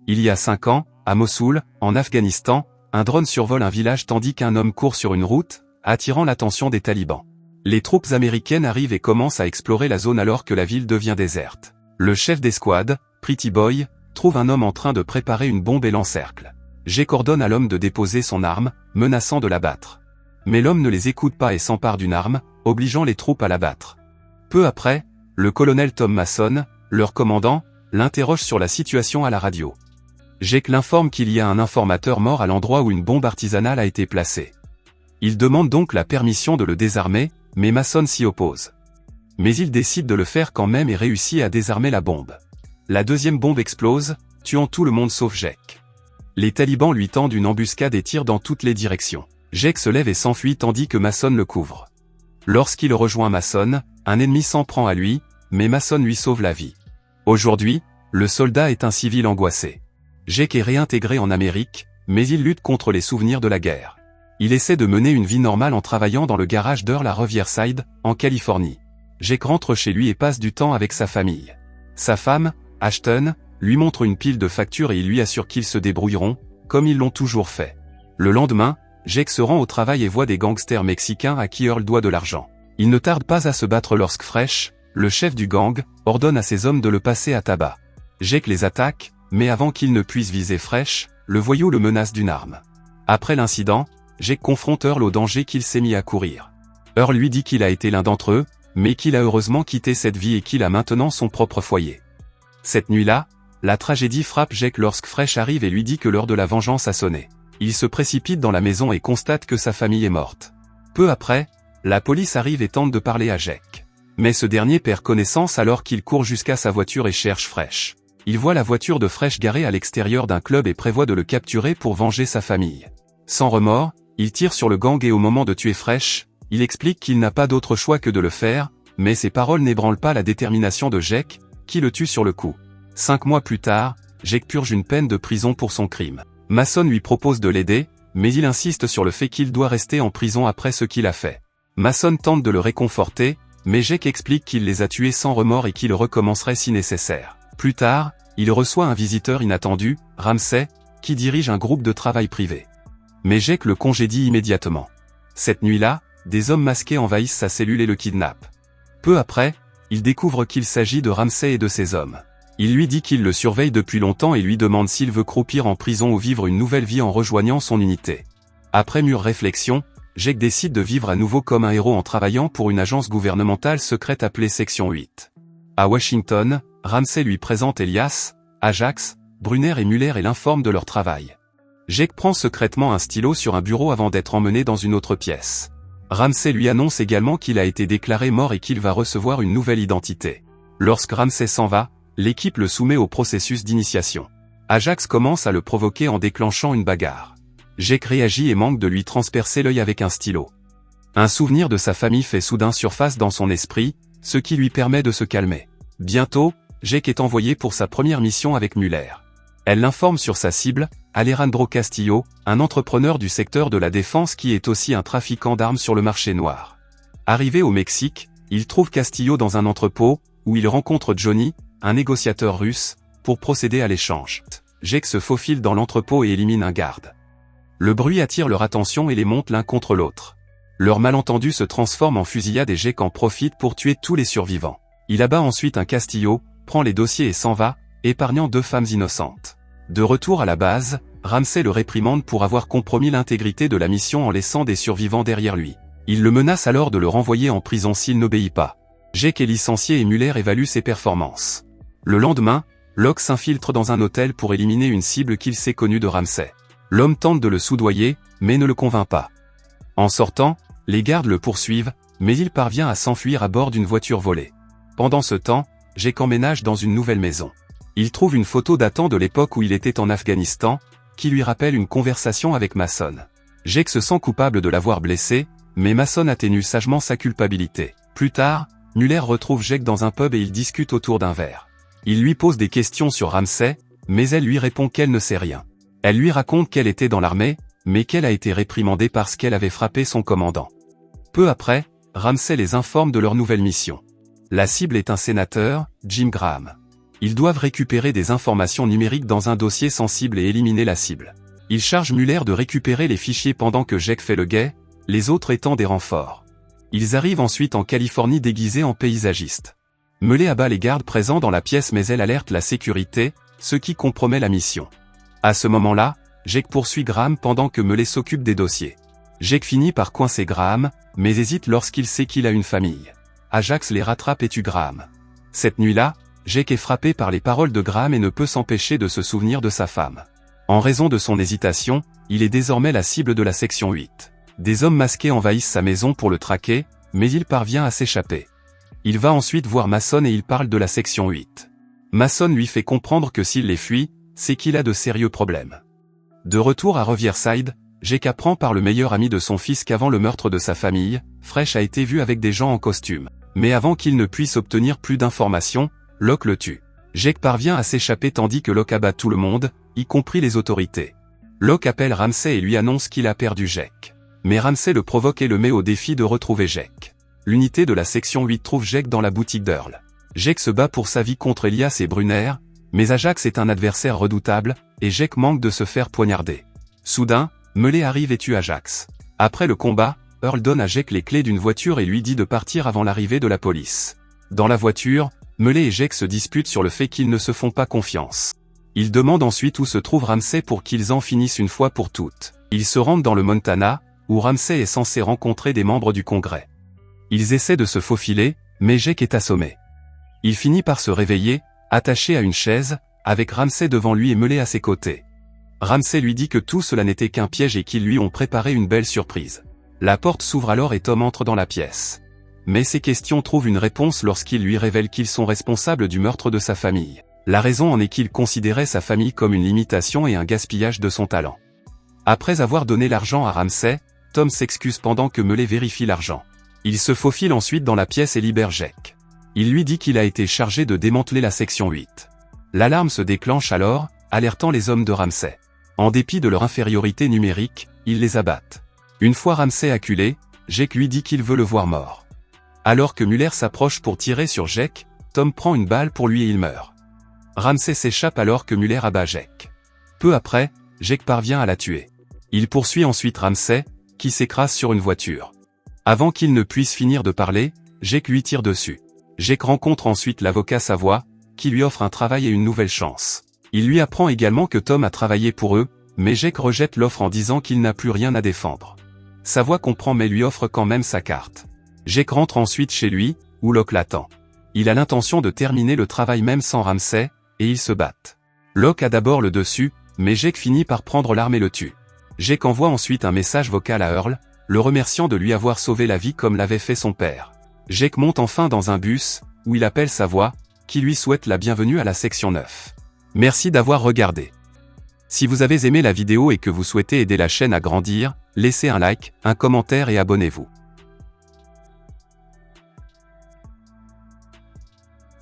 Il y a 5 ans, à Mossoul, en Afghanistan, un drone survole un village tandis qu'un homme court sur une route, attirant l'attention des talibans. Les troupes américaines arrivent et commencent à explorer la zone alors que la ville devient déserte. Le chef d'escouade, Pretty Boy, trouve un homme en train de préparer une bombe et l'encercle. Jake ordonne à l'homme de déposer son arme, menaçant de l'abattre. Mais l'homme ne les écoute pas et s'empare d'une arme, obligeant les troupes à l'abattre. Peu après, le colonel Tom Mason, leur commandant, l'interroge sur la situation à la radio. Jake l'informe qu'il y a un informateur mort à l'endroit où une bombe artisanale a été placée. Il demande donc la permission de le désarmer, mais Mason s'y oppose. Mais il décide de le faire quand même et réussit à désarmer la bombe. La deuxième bombe explose, tuant tout le monde sauf Jake. Les talibans lui tendent une embuscade et tirent dans toutes les directions. Jake se lève et s'enfuit tandis que Mason le couvre. Lorsqu'il rejoint Mason, un ennemi s'en prend à lui, mais Mason lui sauve la vie. Aujourd'hui, le soldat est un civil angoissé. Jake est réintégré en Amérique, mais il lutte contre les souvenirs de la guerre. Il essaie de mener une vie normale en travaillant dans le garage d'Earl à Riverside, en Californie. Jake rentre chez lui et passe du temps avec sa famille. Sa femme, Ashton, lui montre une pile de factures et il lui assure qu'ils se débrouilleront, comme ils l'ont toujours fait. Le lendemain, Jake se rend au travail et voit des gangsters mexicains à qui Earl doit de l'argent. Il ne tarde pas à se battre lorsque Fresh, le chef du gang, ordonne à ses hommes de le passer à tabac. Jake les attaque, mais avant qu'il ne puisse viser Fresh, le voyou le menace d'une arme. Après l'incident, Jake confronte Earl au danger qu'il s'est mis à courir. Earl lui dit qu'il a été l'un d'entre eux, mais qu'il a heureusement quitté cette vie et qu'il a maintenant son propre foyer. Cette nuit-là, la tragédie frappe Jake lorsque Fresh arrive et lui dit que l'heure de la vengeance a sonné. Il se précipite dans la maison et constate que sa famille est morte. Peu après, la police arrive et tente de parler à Jake. Mais ce dernier perd connaissance alors qu'il court jusqu'à sa voiture et cherche Fresh. Il voit la voiture de Fresh garée à l'extérieur d'un club et prévoit de le capturer pour venger sa famille. Sans remords, il tire sur le gang et au moment de tuer Fresh, il explique qu'il n'a pas d'autre choix que de le faire, mais ses paroles n'ébranlent pas la détermination de Jake, qui le tue sur le coup. 5 mois plus tard, Jake purge une peine de prison pour son crime. Mason lui propose de l'aider, mais il insiste sur le fait qu'il doit rester en prison après ce qu'il a fait. Mason tente de le réconforter, mais Jake explique qu'il les a tués sans remords et qu'il recommencerait si nécessaire. Plus tard, il reçoit un visiteur inattendu, Ramsey, qui dirige un groupe de travail privé. Mais Jake le congédie immédiatement. Cette nuit-là, des hommes masqués envahissent sa cellule et le kidnappent. Peu après, il découvre qu'il s'agit de Ramsey et de ses hommes. Il lui dit qu'il le surveille depuis longtemps et lui demande s'il veut croupir en prison ou vivre une nouvelle vie en rejoignant son unité. Après mûre réflexion, Jake décide de vivre à nouveau comme un héros en travaillant pour une agence gouvernementale secrète appelée Section 8. À Washington, Ramsey lui présente Elias, Ajax, Brunner et Muller et l'informe de leur travail. Jake prend secrètement un stylo sur un bureau avant d'être emmené dans une autre pièce. Ramsey lui annonce également qu'il a été déclaré mort et qu'il va recevoir une nouvelle identité. Lorsque Ramsey s'en va, l'équipe le soumet au processus d'initiation. Ajax commence à le provoquer en déclenchant une bagarre. Jake réagit et manque de lui transpercer l'œil avec un stylo. Un souvenir de sa famille fait soudain surface dans son esprit, ce qui lui permet de se calmer. Bientôt, Jake est envoyé pour sa première mission avec Muller. Elle l'informe sur sa cible, Alejandro Castillo, un entrepreneur du secteur de la défense qui est aussi un trafiquant d'armes sur le marché noir. Arrivé au Mexique, il trouve Castillo dans un entrepôt, où il rencontre Johnny, un négociateur russe, pour procéder à l'échange. Jake se faufile dans l'entrepôt et élimine un garde. Le bruit attire leur attention et les monte l'un contre l'autre. Leur malentendu se transforme en fusillade et Jake en profite pour tuer tous les survivants. Il abat ensuite un Castillo, prend les dossiers et s'en va, épargnant 2 femmes innocentes. De retour à la base, Ramsey le réprimande pour avoir compromis l'intégrité de la mission en laissant des survivants derrière lui. Il le menace alors de le renvoyer en prison s'il n'obéit pas. Jake est licencié et Muller évalue ses performances. Le lendemain, Locke s'infiltre dans un hôtel pour éliminer une cible qu'il sait connue de Ramsey. L'homme tente de le soudoyer, mais ne le convainc pas. En sortant, les gardes le poursuivent, mais il parvient à s'enfuir à bord d'une voiture volée. Pendant ce temps, Jake emménage dans une nouvelle maison. Il trouve une photo datant de l'époque où il était en Afghanistan, qui lui rappelle une conversation avec Mason. Jake se sent coupable de l'avoir blessé, mais Mason atténue sagement sa culpabilité. Plus tard, Muller retrouve Jake dans un pub et ils discutent autour d'un verre. Il lui pose des questions sur Ramsey, mais elle lui répond qu'elle ne sait rien. Elle lui raconte qu'elle était dans l'armée, mais qu'elle a été réprimandée parce qu'elle avait frappé son commandant. Peu après, Ramsey les informe de leur nouvelle mission. La cible est un sénateur, Jim Graham. Ils doivent récupérer des informations numériques dans un dossier sensible et éliminer la cible. Ils chargent Muller de récupérer les fichiers pendant que Jake fait le guet, les autres étant des renforts. Ils arrivent ensuite en Californie déguisés en paysagistes. Mullet abat les gardes présents dans la pièce mais elle alerte la sécurité, ce qui compromet la mission. À ce moment-là, Jake poursuit Graham pendant que Mullet s'occupe des dossiers. Jake finit par coincer Graham, mais hésite lorsqu'il sait qu'il a une famille. Ajax les rattrape et tue Graham. Cette nuit-là, Jake est frappé par les paroles de Graham et ne peut s'empêcher de se souvenir de sa femme. En raison de son hésitation, il est désormais la cible de la section 8. Des hommes masqués envahissent sa maison pour le traquer, mais il parvient à s'échapper. Il va ensuite voir Mason et il parle de la section 8. Mason lui fait comprendre que s'il les fuit, c'est qu'il a de sérieux problèmes. De retour à Riverside, Jake apprend par le meilleur ami de son fils qu'avant le meurtre de sa famille, Fresh a été vu avec des gens en costume. Mais avant qu'il ne puisse obtenir plus d'informations, Locke le tue. Jake parvient à s'échapper tandis que Locke abat tout le monde, y compris les autorités. Locke appelle Ramsey et lui annonce qu'il a perdu Jake. Mais Ramsey le provoque et le met au défi de retrouver Jake. L'unité de la section 8 trouve Jake dans la boutique d'Earl. Jake se bat pour sa vie contre Elias et Brunner, mais Ajax est un adversaire redoutable, et Jake manque de se faire poignarder. Soudain, Mullet arrive et tue Ajax. Après le combat, Earl donne à Jake les clés d'une voiture et lui dit de partir avant l'arrivée de la police. Dans la voiture, Mullet et Jake se disputent sur le fait qu'ils ne se font pas confiance. Ils demandent ensuite où se trouve Ramsey pour qu'ils en finissent une fois pour toutes. Ils se rendent dans le Montana, où Ramsey est censé rencontrer des membres du Congrès. Ils essaient de se faufiler, mais Jake est assommé. Il finit par se réveiller, attaché à une chaise, avec Ramsey devant lui et Mullet à ses côtés. Ramsey lui dit que tout cela n'était qu'un piège et qu'ils lui ont préparé une belle surprise. La porte s'ouvre alors et Tom entre dans la pièce. Mais ses questions trouvent une réponse lorsqu'il lui révèle qu'ils sont responsables du meurtre de sa famille. La raison en est qu'il considérait sa famille comme une limitation et un gaspillage de son talent. Après avoir donné l'argent à Ramsey, Tom s'excuse pendant que Mullet vérifie l'argent. Il se faufile ensuite dans la pièce et libère Jake. Il lui dit qu'il a été chargé de démanteler la section 8. L'alarme se déclenche alors, alertant les hommes de Ramsey. En dépit de leur infériorité numérique, ils les abattent. Une fois Ramsey acculé, Jake lui dit qu'il veut le voir mort. Alors que Muller s'approche pour tirer sur Jake, Tom prend une balle pour lui et il meurt. Ramsey s'échappe alors que Muller abat Jake. Peu après, Jake parvient à la tuer. Il poursuit ensuite Ramsey, qui s'écrase sur une voiture. Avant qu'il ne puisse finir de parler, Jake lui tire dessus. Jake rencontre ensuite l'avocat Savoie, qui lui offre un travail et une nouvelle chance. Il lui apprend également que Tom a travaillé pour eux, mais Jake rejette l'offre en disant qu'il n'a plus rien à défendre. Savoie comprend mais lui offre quand même sa carte. Jake rentre ensuite chez lui, où Locke l'attend. Il a l'intention de terminer le travail même sans Ramsey, et ils se battent. Locke a d'abord le dessus, mais Jake finit par prendre l'arme et le tue. Jake envoie ensuite un message vocal à Earl, le remerciant de lui avoir sauvé la vie comme l'avait fait son père. Jake monte enfin dans un bus, où il appelle Savoie, qui lui souhaite la bienvenue à la section 9. Merci d'avoir regardé. Si vous avez aimé la vidéo et que vous souhaitez aider la chaîne à grandir, laissez un like, un commentaire et abonnez-vous.